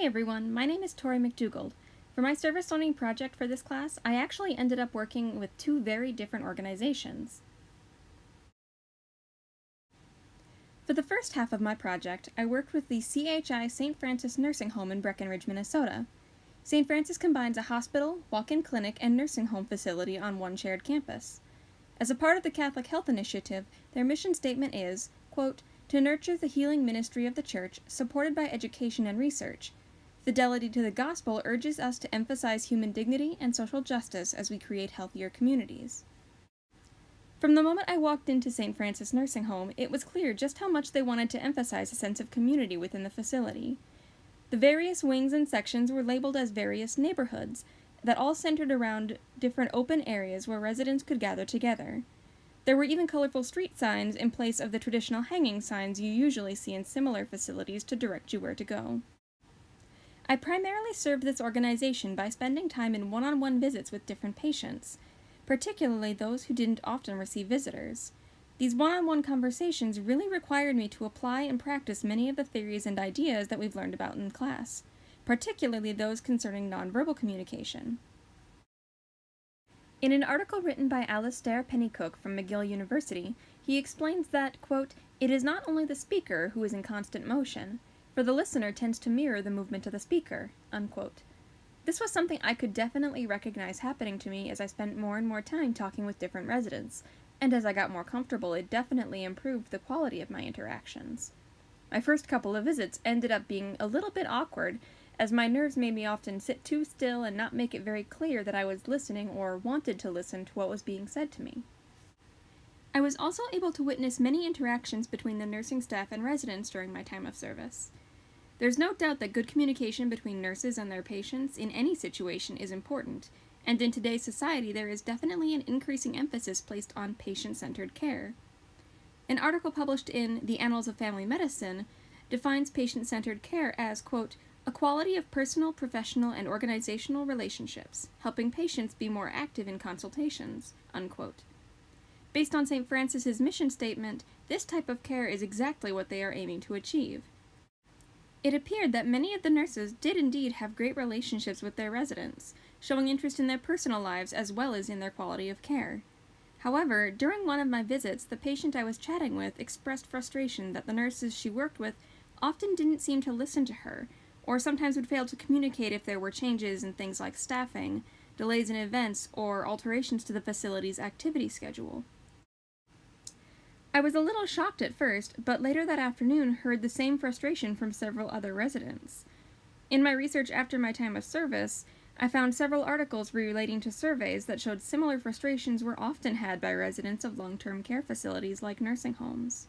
Hey everyone, my name is Tori McDougald. For my service learning project for this class, I actually ended up working with two very different organizations. For the first half of my project, I worked with the CHI St. Francis Nursing Home in Breckenridge, Minnesota. St. Francis combines a hospital, walk-in clinic, and nursing home facility on one shared campus. As a part of the Catholic Health Initiative, their mission statement is, quote, "to nurture the healing ministry of the Church, supported by education and research. Fidelity to the gospel urges us to emphasize human dignity and social justice as we create healthier communities." From the moment I walked into St. Francis Nursing Home, it was clear just how much they wanted to emphasize a sense of community within the facility. The various wings and sections were labeled as various neighborhoods that all centered around different open areas where residents could gather together. There were even colorful street signs in place of the traditional hanging signs you usually see in similar facilities to direct you where to go. I primarily served this organization by spending time in one-on-one visits with different patients, particularly those who didn't often receive visitors. These one-on-one conversations really required me to apply and practice many of the theories and ideas that we've learned about in class, particularly those concerning nonverbal communication. In an article written by Alastair Pennycook from McGill University, he explains that, quote, "it is not only the speaker who is in constant motion, for the listener tends to mirror the movement of the speaker," unquote. This was something I could definitely recognize happening to me as I spent more and more time talking with different residents, and as I got more comfortable, it definitely improved the quality of my interactions. My first couple of visits ended up being a little bit awkward, as my nerves made me often sit too still and not make it very clear that I was listening or wanted to listen to what was being said to me. I was also able to witness many interactions between the nursing staff and residents during my time of service. There's no doubt that good communication between nurses and their patients in any situation is important, and in today's society there is definitely an increasing emphasis placed on patient-centered care. An article published in the Annals of Family Medicine defines patient-centered care as, quote, "a quality of personal, professional, and organizational relationships, helping patients be more active in consultations," unquote. Based on St. Francis's mission statement, this type of care is exactly what they are aiming to achieve. It appeared that many of the nurses did indeed have great relationships with their residents, showing interest in their personal lives as well as in their quality of care. However, during one of my visits, the patient I was chatting with expressed frustration that the nurses she worked with often didn't seem to listen to her, or sometimes would fail to communicate if there were changes in things like staffing, delays in events, or alterations to the facility's activity schedule. I was a little shocked at first, but later that afternoon heard the same frustration from several other residents. In my research after my time of service, I found several articles relating to surveys that showed similar frustrations were often had by residents of long-term care facilities like nursing homes.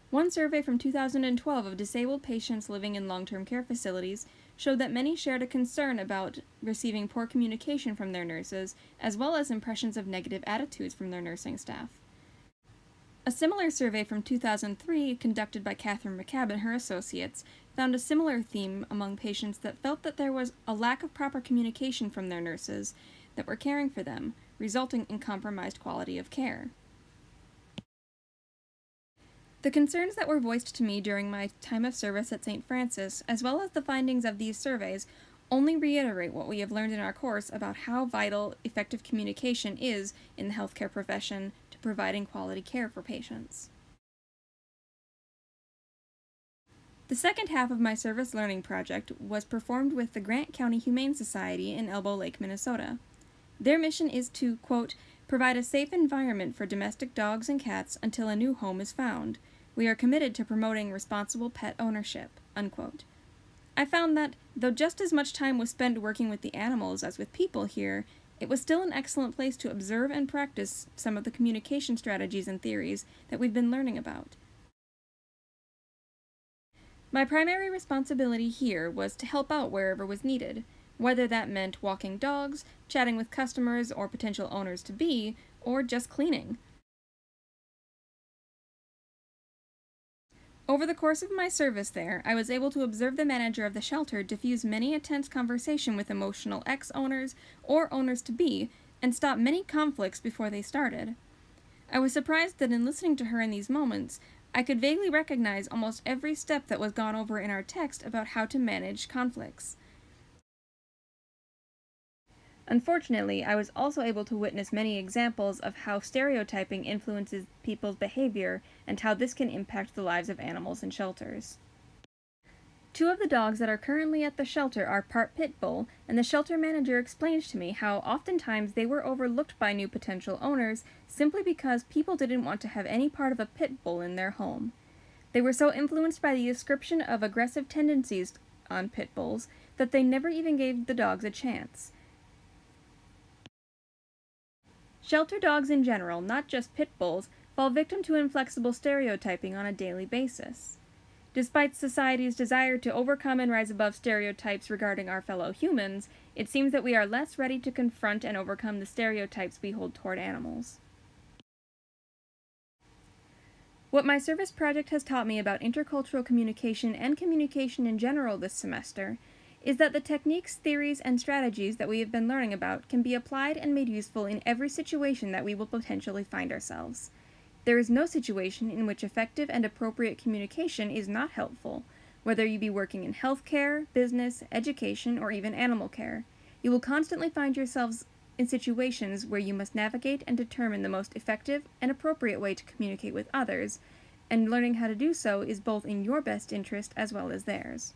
One survey from 2012 of disabled patients living in long-term care facilities showed that many shared a concern about receiving poor communication from their nurses, as well as impressions of negative attitudes from their nursing staff. A similar survey from 2003, conducted by Catherine McCabe and her associates, found a similar theme among patients that felt that there was a lack of proper communication from their nurses that were caring for them, resulting in compromised quality of care. The concerns that were voiced to me during my time of service at St. Francis, as well as the findings of these surveys, only reiterate what we have learned in our course about how vital effective communication is in the healthcare profession to providing quality care for patients. The second half of my service learning project was performed with the Grant County Humane Society in Elbow Lake, Minnesota. Their mission is to, quote, "provide a safe environment for domestic dogs and cats until a new home is found. We are committed to promoting responsible pet ownership," unquote. I found that, though just as much time was spent working with the animals as with people here, it was still an excellent place to observe and practice some of the communication strategies and theories that we've been learning about. My primary responsibility here was to help out wherever was needed, whether that meant walking dogs, chatting with customers or potential owners-to-be, or just cleaning. Over the course of my service there, I was able to observe the manager of the shelter diffuse many a tense conversation with emotional ex-owners or owners-to-be, and stop many conflicts before they started. I was surprised that in listening to her in these moments, I could vaguely recognize almost every step that was gone over in our text about how to manage conflicts. Unfortunately, I was also able to witness many examples of how stereotyping influences people's behavior and how this can impact the lives of animals in shelters. Two of the dogs that are currently at the shelter are part pit bull, and the shelter manager explained to me how oftentimes they were overlooked by new potential owners simply because people didn't want to have any part of a pit bull in their home. They were so influenced by the description of aggressive tendencies on pit bulls that they never even gave the dogs a chance. Shelter dogs in general, not just pit bulls, fall victim to inflexible stereotyping on a daily basis. Despite society's desire to overcome and rise above stereotypes regarding our fellow humans, it seems that we are less ready to confront and overcome the stereotypes we hold toward animals. What my service project has taught me about intercultural communication and communication in general this semester is that the techniques, theories, and strategies that we have been learning about can be applied and made useful in every situation that we will potentially find ourselves. There is no situation in which effective and appropriate communication is not helpful, whether you be working in healthcare, business, education, or even animal care. You will constantly find yourselves in situations where you must navigate and determine the most effective and appropriate way to communicate with others, and learning how to do so is both in your best interest as well as theirs.